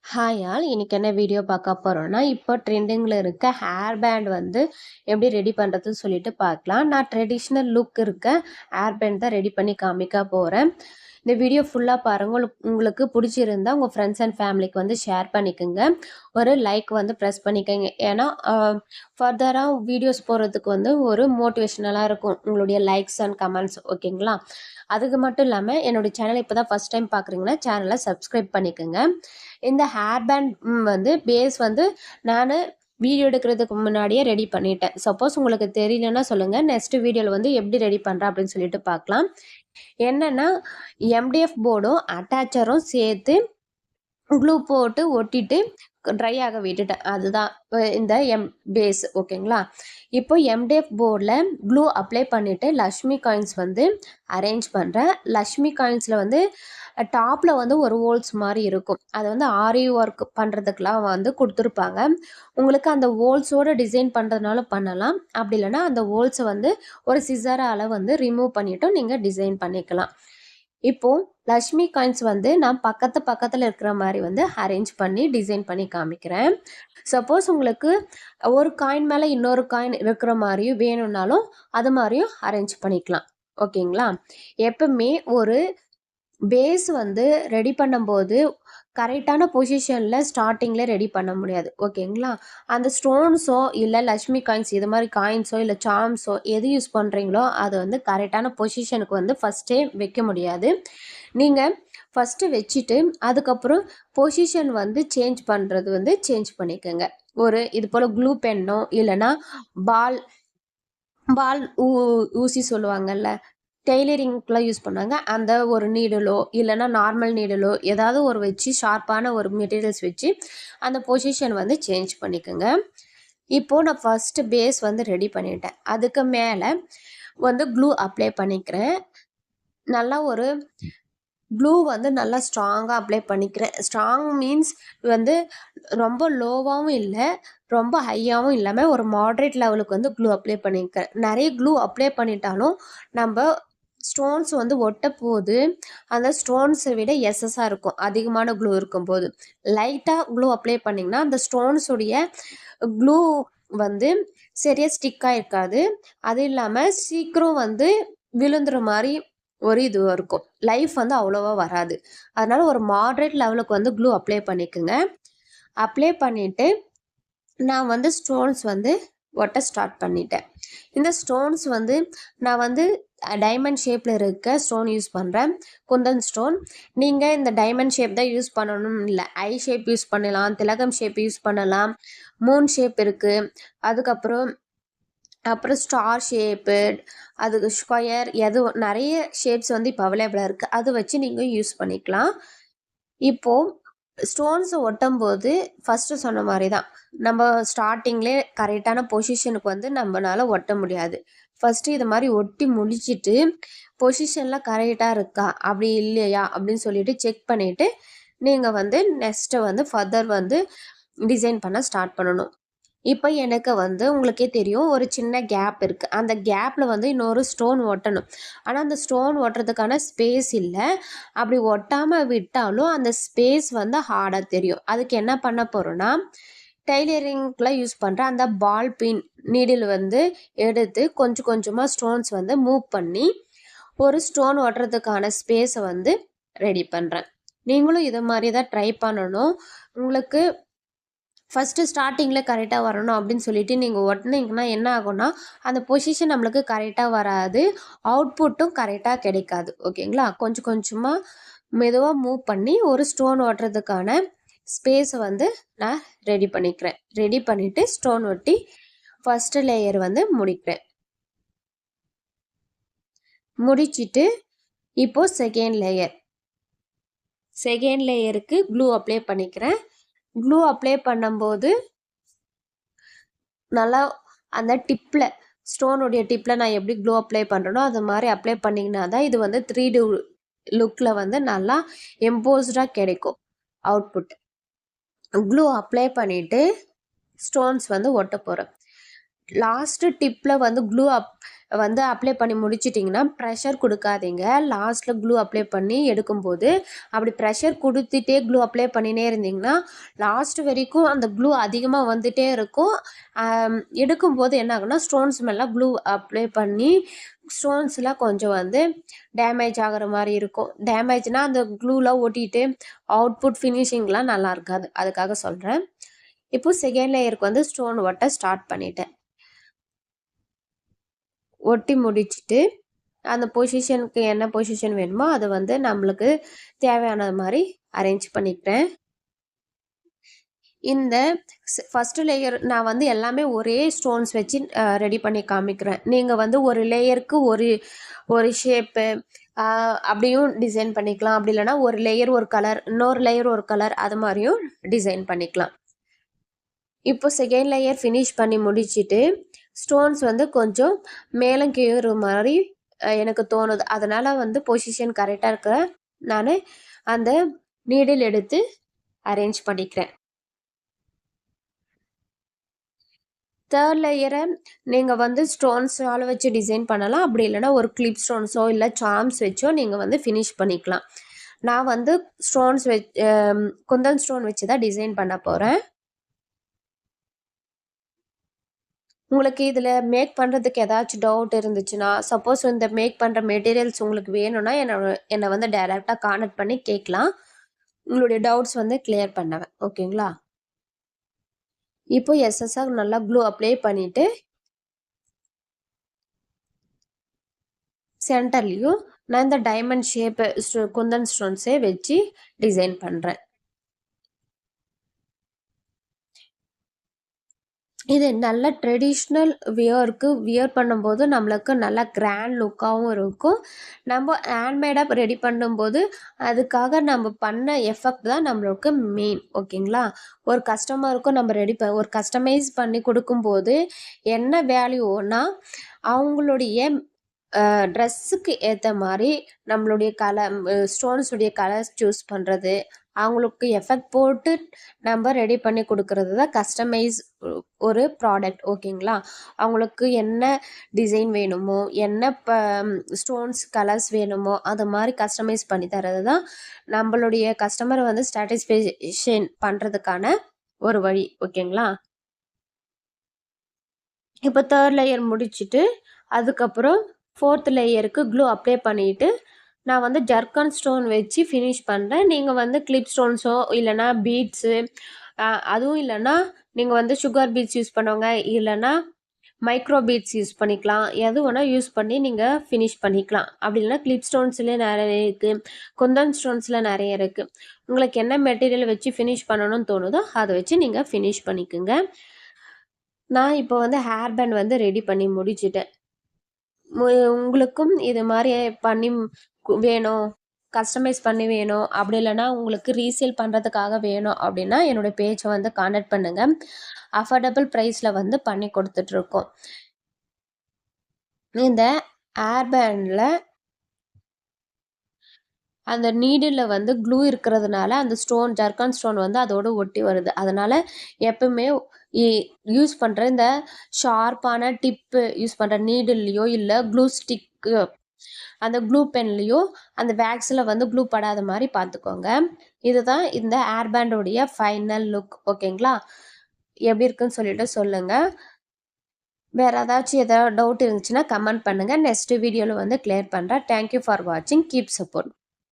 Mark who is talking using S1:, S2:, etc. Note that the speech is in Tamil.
S1: ஹாய் ஆல், இன்னைக்கு என்ன வீடியோ பார்க்க போகிறோன்னா, இப்போ ட்ரெண்டிங்கில் இருக்க ஹேர் பேண்ட் வந்து எப்படி ரெடி பண்ணுறதுன்னு சொல்லிட்டு பார்க்கலாம். நான் ட்ரெடிஷ்னல் லுக் இருக்க ஹேர் பேண்ட் தான் ரெடி பண்ணி காமிக்க போகிறேன். இந்த வீடியோ ஃபுல்லாக பாருங்கள். உங்களுக்கு பிடிச்சிருந்தா உங்கள் ஃப்ரெண்ட்ஸ் அண்ட் ஃபேமிலிக்கு வந்து ஷேர் பண்ணிக்கோங்க. ஒரு லைக் வந்து ப்ரெஸ் பண்ணிக்கோங்க. ஏன்னா ஃபர்தராக வீடியோஸ் போகிறதுக்கு வந்து ஒரு மோட்டிவேஷனலாக இருக்கும் உங்களுடைய லைக்ஸ் அண்ட் கமெண்ட்ஸ். ஓகேங்களா? அதுக்கு மட்டும் இல்லாமல் என்னுடைய சேனலை இப்போ தான் ஃபஸ்ட் டைம் பார்க்குறீங்கன்னா சேனலை சப்ஸ்கிரைப் பண்ணிக்கோங்க. இந்த ஹேர் பேண்ட் வந்து பேஸ் வந்து நான் வீடியோ எடுக்கிறதுக்கு முன்னாடியே ரெடி பண்ணிட்டேன். சப்போஸ் உங்களுக்கு தெரியலன்னா சொல்லுங்கள். நெக்ஸ்ட் வீடியோவில் வந்து எப்படி ரெடி பண்ணுறேன் அப்படின்னு சொல்லிட்டு பார்க்கலாம். என்னென்னா எம்டிஎஃப் போர்டும் அட்டாச்சரும் சேர்த்து க்ளூ போட்டு ஒட்டிட்டு ட்ரை ஆக விட்டுட்டேன். அதுதான் இந்த பேஸ். ஓகேங்களா? இப்போ எம்டிஎஃப் போர்டில் க்ளூ அப்ளை பண்ணிவிட்டு லக்ஷ்மி காயின்ஸ் வந்து அரேஞ்ச் பண்ணுறேன். லக்ஷ்மி காயின்ஸில் வந்து டாப்பில் வந்து ஒரு ஹோல்ஸ் மாதிரி இருக்கும். அதை வந்து ஆரி ஒர்க் பண்ணுறதுக்கெலாம் வந்து கொடுத்துருப்பாங்க. உங்களுக்கு அந்த ஹோல்ஸோடு டிசைன் பண்ணுறதுனால பண்ணலாம். அப்படி இல்லைன்னா அந்த ஹோல்ஸை வந்து ஒரு சிசரால் வந்து ரிமூவ் பண்ணிவிட்டு நீங்கள் டிசைன் பண்ணிக்கலாம். இப்போது லக்ஷ்மி காயின்ஸ் வந்து நான் பக்கத்தில் இருக்கிற மாதிரி வந்து அரேஞ்ச் பண்ணி டிசைன் பண்ணி காமிக்கிறேன். சப்போஸ் உங்களுக்கு ஒரு காயின் மேலே இன்னொரு காயின் இருக்கிற மாதிரியும் வேணும்னாலும் அது மாதிரியும் அரேஞ்ச் பண்ணிக்கலாம். ஓகேங்களா? எப்பவுமே ஒரு பேஸ் வந்து ரெடி பண்ணும்போது கரெக்டான பொசிஷனில் ஸ்டார்டிங்கில் ரெடி பண்ண முடியாது. ஓகேங்களா? அந்த ஸ்டோன்ஸோ இல்லை லக்ஷ்மி காயின்ஸ் இது மாதிரி காயின்ஸோ இல்லை சார்ம்ஸோ எது யூஸ் பண்ணுறீங்களோ அது வந்து கரெக்டான பொசிஷனுக்கு வந்து ஃபஸ்ட்டே வைக்க முடியாது. நீங்கள் ஃபஸ்ட்டு வச்சுட்டு அதுக்கப்புறம் பொசிஷன் வந்து சேஞ்ச் பண்ணுறது வந்து சேஞ்ச் பண்ணிக்கோங்க. ஒரு இது போல் க்ளூ பென்னோ இல்லைன்னா பால் பால் ஊசி சொல்லுவாங்கல்ல, டெய்லரிங்க்குலாம் யூஸ் பண்ணாங்க. அந்த ஒரு நீடலோ இல்லைன்னா நார்மல் நீடலோ ஏதாவது ஒரு வச்சு ஷார்ப்பான ஒரு மெட்டீரியல்ஸ் வச்சு அந்த பொசிஷன் வந்து சேஞ்ச் பண்ணிக்கோங்க. இப்போது நான் ஃபஸ்ட்டு பேஸ் வந்து ரெடி பண்ணிட்டேன். அதுக்கு மேலே வந்து க்ளூ அப்ளை பண்ணிக்கிறேன். நல்லா ஒரு க்ளூ வந்து நல்லா ஸ்ட்ராங்காக அப்ளை பண்ணிக்கிறேன். ஸ்ட்ராங் மீன்ஸ் வந்து ரொம்ப லோவாகவும் இல்லை, ரொம்ப ஹையாகவும் இல்லாமல் ஒரு மாட்ரேட் லெவலுக்கு வந்து க்ளூ அப்ளை பண்ணிக்கிறேன். நிறைய க்ளூ அப்ளை பண்ணிட்டாலும் நம்ம ஸ்டோன்ஸ் வந்து ஒட்ட போது அந்த ஸ்டோன்ஸை விட எஸ்எஸ்ஸாக இருக்கும் அதிகமான க்ளூ இருக்கும்போது. லைட்டாக க்ளூ அப்ளை பண்ணிங்கன்னா அந்த ஸ்டோன்ஸுடைய க்ளூ வந்து சரியாக ஸ்டிக்காக இருக்காது. அது இல்லாமல் சீக்கிரம் வந்து விழுந்துற மாதிரி ஒரு இது இருக்கும். லைஃப் வந்து அவ்வளோவா வராது. அதனால் ஒரு மாட்ரேட் லெவலுக்கு வந்து க்ளூ அப்ளை பண்ணிக்கோங்க. அப்ளை பண்ணிவிட்டு நான் வந்து ஸ்டோன்ஸ் வந்து ஒட்ட ஸ்டார்ட் பண்ணிட்டேன். இந்த ஸ்டோன்ஸ் வந்து நான் வந்து டைமண்ட் ஷேப்பில் இருக்க ஸ்டோன் யூஸ் பண்ணுறேன். குந்தன் ஸ்டோன். நீங்கள் இந்த டைமண்ட் ஷேப் தான் யூஸ் பண்ணணும்னு இல்லை, ஐ ஷேப் யூஸ் பண்ணலாம், திலகம் ஷேப் யூஸ் பண்ணலாம், மூன் ஷேப் இருக்குது, அதுக்கப்புறம் ஸ்டார் ஷேப்பு, அதுக்கு ஸ்கொயர், எது நிறைய ஷேப்ஸ் வந்து இப்போ அவைலபிளாக இருக்குது. அது வச்சு நீங்கள் யூஸ் பண்ணிக்கலாம். இப்போது ஸ்டோன்ஸை ஒட்டும் போது ஃபஸ்ட்டு சொன்ன மாதிரி தான் நம்ம ஸ்டார்டிங்லேயே கரெக்டான பொசிஷனுக்கு வந்து நம்மளால் ஒட்ட முடியாது. ஃபஸ்ட்டு இது மாதிரி ஒட்டி முடிச்சுட்டு பொசிஷனில் கரெக்டாக இருக்கா அப்படி இல்லையா அப்படின்னு சொல்லிட்டு செக் பண்ணிவிட்டு நீங்கள் வந்து நெக்ஸ்ட்டு வந்து ஃபர்தர் வந்து டிசைன் பண்ண ஸ்டார்ட் பண்ணணும். இப்போ எனக்கு வந்து உங்களுக்கே தெரியும் ஒரு சின்ன கேப் இருக்குது. அந்த கேப்பில் வந்து இன்னொரு ஸ்டோன் ஒட்டணும். ஆனால் அந்த ஸ்டோன் ஒட்டுறதுக்கான ஸ்பேஸ் இல்லை. அப்படி ஒட்டாமல் விட்டாலும் அந்த ஸ்பேஸ் வந்து ஹார்டாக தெரியும். அதுக்கு என்ன பண்ண போகிறோன்னா, டெய்லரிங்கில் யூஸ் பண்ணுற அந்த பால் பின் நீடில் வந்து எடுத்து கொஞ்சம் கொஞ்சமாக ஸ்டோன்ஸ் வந்து மூவ் பண்ணி ஒரு ஸ்டோன் ஒட்டுறதுக்கான ஸ்பேஸை வந்து ரெடி பண்ணுறேன். நீங்களும் இது மாதிரி தான் ட்ரை பண்ணணும். உங்களுக்கு ஃபஸ்ட்டு ஸ்டார்டிங்கில் கரெக்டாக வரணும் அப்படின்னு சொல்லிட்டு நீங்கள் ஒட்டினீங்கன்னா என்ன ஆகும்னா அந்த பொசிஷன் நம்மளுக்கு கரெக்டாக வராது, அவுட்புட்டும் கரெக்டாக கிடைக்காது. ஓகேங்களா? கொஞ்சம் கொஞ்சமாக மெதுவாக மூவ் பண்ணி ஒரு ஸ்டோன் ஒட்டுறதுக்கான ஸ்பேஸை வந்து நான் ரெடி பண்ணிக்கிறேன். ரெடி பண்ணிவிட்டு ஸ்டோன் ஒட்டி ஃபஸ்ட்டு லேயர் வந்து முடிக்கிறேன். முடிச்சிட்டு இப்போது செகண்ட் லேயருக்கு க்ளூ அப்ளை பண்ணிக்கிறேன். க்ளூ அப்ளை பண்ணும்போது நல்லா அந்த டிப்பில் ஸ்டோனுடைய டிப்பில் நான் எப்படி க்ளூ அப்ளை பண்ணுறனோ அது மாதிரி அப்ளை பண்ணிங்கன்னா தான் இது வந்து 3D லுக்கில் வந்து நல்லா எம்போஸ்டாக கிடைக்கும் அவுட்புட். க்ளூ அப்ளை பண்ணிவிட்டு ஸ்டோன்ஸ் வந்து ஒட்ட போகிறேன். லாஸ்ட்டு டிப்பில் வந்து க்ளூ வந்து அப்ளை பண்ணி முடிச்சிட்டிங்கன்னா ப்ரெஷர் கொடுக்காதீங்க. லாஸ்ட்டில் க்ளூ அப்ளை பண்ணி எடுக்கும்போது அப்படி ப்ரெஷர் கொடுத்துட்டே க்ளூ அப்ளை பண்ணினே இருந்தீங்கன்னா லாஸ்ட் வரைக்கும் அந்த க்ளூ அதிகமாக வந்துட்டே இருக்கும். எடுக்கும்போது என்ன ஆகும்னா ஸ்டோன்ஸ் மேலாம் க்ளூ அப்ளை பண்ணி ஸ்டோன்ஸ்லாம் கொஞ்சம் வந்து டேமேஜ் ஆகிற மாதிரி இருக்கும். டேமேஜ்னால் அந்த க்ளூலாம் ஒட்டிட்டு அவுட்புட் ஃபினிஷிங்லாம் நல்லா இருக்காது. அதுக்காக சொல்கிறேன். இப்போ செகண்ட் லேயருக்கு வந்து ஸ்டோன் ஒட்ட ஸ்டார்ட் பண்ணிட்டேன். ஒட்டி முடிச்சுட்டு அந்த பொசிஷனுக்கு என்ன பொசிஷன் வேணுமோ அதை வந்து நம்மளுக்கு தேவையானது மாதிரி அரேஞ்ச் பண்ணிக்கிறேன். இந்த ஃபஸ்ட்டு லேயர் நான் வந்து எல்லாமே ஒரே ஸ்டோன்ஸ் வச்சு ரெடி பண்ணி காமிக்கிறேன். நீங்கள் வந்து ஒரு லேயருக்கு ஒரு ஷேப்பு அப்படியும் டிசைன் பண்ணிக்கலாம். அப்படி இல்லைன்னா ஒரு லேயர் ஒரு கலர், இன்னொரு லேயர் ஒரு கலர், அது மாதிரியும் டிசைன் பண்ணிக்கலாம். இப்போ செகண்ட் லேயர் ஃபினிஷ் பண்ணி முடிச்சுட்டு ஸ்டோன்ஸ் வந்து கொஞ்சம் மேலும் கீழே மாதிரி எனக்கு தோணுது. அதனால் வந்து பொசிஷன் கரெக்டாக இருக்க நான் அந்த நீடில் எடுத்து அரேஞ்ச் பண்ணிக்கிறேன். தேர்ட் லேயரை நீங்கள் வந்து ஸ்டோன்ஸால் வச்சு டிசைன் பண்ணலாம். அப்படி இல்லைன்னா ஒரு கிளிப் ஸ்டோன்ஸோ இல்லை சார்ம்ஸ் வச்சோ நீங்கள் வந்து ஃபினிஷ் பண்ணிக்கலாம். நான் வந்து ஸ்டோன்ஸ் குந்தன் ஸ்டோன் வச்சு தான் டிசைன் பண்ண போகிறேன். உங்களுக்கு இதில் மேக் பண்ணுறதுக்கு ஏதாச்சும் டவுட் இருந்துச்சுன்னா, சப்போஸ் இந்த மேக் பண்ணுற மெட்டீரியல்ஸ் உங்களுக்கு வேணும்னா என்னை வந்து டைரெக்டாக கான்டக்ட் பண்ணி கேட்கலாம். உங்களுடைய டவுட்ஸ் வந்து கிளியர் பண்ணுவேன். ஓகேங்களா? இப்போ எஸ்எஸ்ஆர் நல்லா க்ளூ அப்ளை பண்ணிவிட்டு சென்டர்லேயும் நான் இந்த டைமண்ட் ஷேப்பு குந்தன் ஸ்டோன்ஸே வச்சு டிசைன் பண்ணுறேன். இது நல்ல ட்ரெடிஷ்னல் வியர் பண்ணும்போது நம்மளுக்கு நல்ல கிராண்ட் லுக்காகவும் இருக்கும். நம்ம ஹேண்ட்மேடாக ரெடி பண்ணும்போது அதுக்காக நம்ம பண்ண எஃபெக்ட் தான் நம்மளுக்கு மெயின். ஓகேங்களா? ஒரு கஸ்டமருக்கும் நம்ம ஒரு கஸ்டமைஸ் பண்ணி கொடுக்கும்போது என்ன வேல்யூனா அவங்களுடைய ட்ரெஸ்ஸுக்கு ஏற்ற மாதிரி நம்மளுடைய ஸ்டோன்ஸுடைய கலர்ஸ் சூஸ் பண்ணுறது, அவங்களுக்கு எஃபெக்ட் போட்டு நம்ம ரெடி பண்ணி கொடுக்கறது தான் கஸ்டமைஸ் ஒரு ப்ராடக்ட். ஓகேங்களா? அவங்களுக்கு என்ன டிசைன் வேணுமோ, என்ன ஸ்டோன்ஸ் கலர்ஸ் வேணுமோ அது மாதிரி கஸ்டமைஸ் பண்ணி தரது தான் நம்மளுடைய கஸ்டமரை வந்து சாட்டிஸ்ஃபேக்ஷன் பண்ணுறதுக்கான ஒரு வழி. ஓகேங்களா? இப்போ தேர்ட் லேயர் முடிச்சுட்டு அதுக்கப்புறம் ஃபோர்த் லேயருக்கு க்ளூ அப்ளை பண்ணிவிட்டு நான் வந்து ஜர்கான் ஸ்டோன் வச்சு ஃபினிஷ் பண்ணுறேன். நீங்கள் வந்து கிளிப் ஸ்டோன்ஸோ இல்லைனா பீட்ஸு அதுவும் இல்லைன்னா நீங்கள் வந்து சுகர் பீட்ஸ் யூஸ் பண்ணுவாங்க, இல்லைன்னா மைக்ரோ பீட்ஸ் யூஸ் பண்ணிக்கலாம். எது வேணால் யூஸ் பண்ணி நீங்கள் ஃபினிஷ் பண்ணிக்கலாம். அப்படி இல்லைனா கிளிப் ஸ்டோன்ஸ்லேயே நிறைய இருக்குது, குந்தன் ஸ்டோன்ஸில் நிறைய இருக்குது. உங்களுக்கு என்ன மெட்டீரியல் வச்சு ஃபினிஷ் பண்ணணும்னு தோணுதோ அதை வச்சு நீங்கள் ஃபினிஷ் பண்ணிக்கோங்க. நான் இப்போ வந்து ஹேர் பேண்ட் வந்து ரெடி பண்ணி முடிச்சிட்டேன். உங்களுக்கும் இது மாதிரி பண்ணி வேணும், கஸ்டமைஸ் பண்ணி வேணும், அப்படி இல்லைன்னா உங்களுக்கு ரீசேல் பண்ணுறதுக்காக வேணும் அப்படின்னா என்னோடய பேஜை வந்து கான்டாக்ட் பண்ணுங்கள். அஃபோர்டபுள் ப்ரைஸில் வந்து பண்ணி கொடுத்துட்ருக்கோம். இந்த ஹேர் பேண்டில் அந்த நீடில் வந்து க்ளூ இருக்கிறதுனால அந்த ஜர்கான் ஸ்டோன் வந்து அதோடு ஒட்டி வருது. அதனால் எப்பவுமே யூஸ் பண்ணுற இந்த ஷார்ப்பான டிப்பு யூஸ் பண்ணுற நீடில்லையோ இல்லை க்ளூ ஸ்டிக்கு அந்த க்ளூ பென்லேயோ அந்த வேக்ஸில் வந்து க்ளூ படாத மாதிரி பார்த்துக்கோங்க. இதுதான் இந்த ஹேர் பேண்டோடைய ஃபைனல் லுக். ஓகேங்களா? எப்படி இருக்குன்னு சொல்லிட்டு சொல்லுங்கள். வேறு ஏதாச்சும் டவுட் இருந்துச்சுன்னா கமெண்ட் பண்ணுங்கள். நெக்ஸ்ட் வீடியோவில் வந்து கிளியர் பண்ணுறேன். தேங்க்யூ ஃபார் வாட்சிங். Keep support.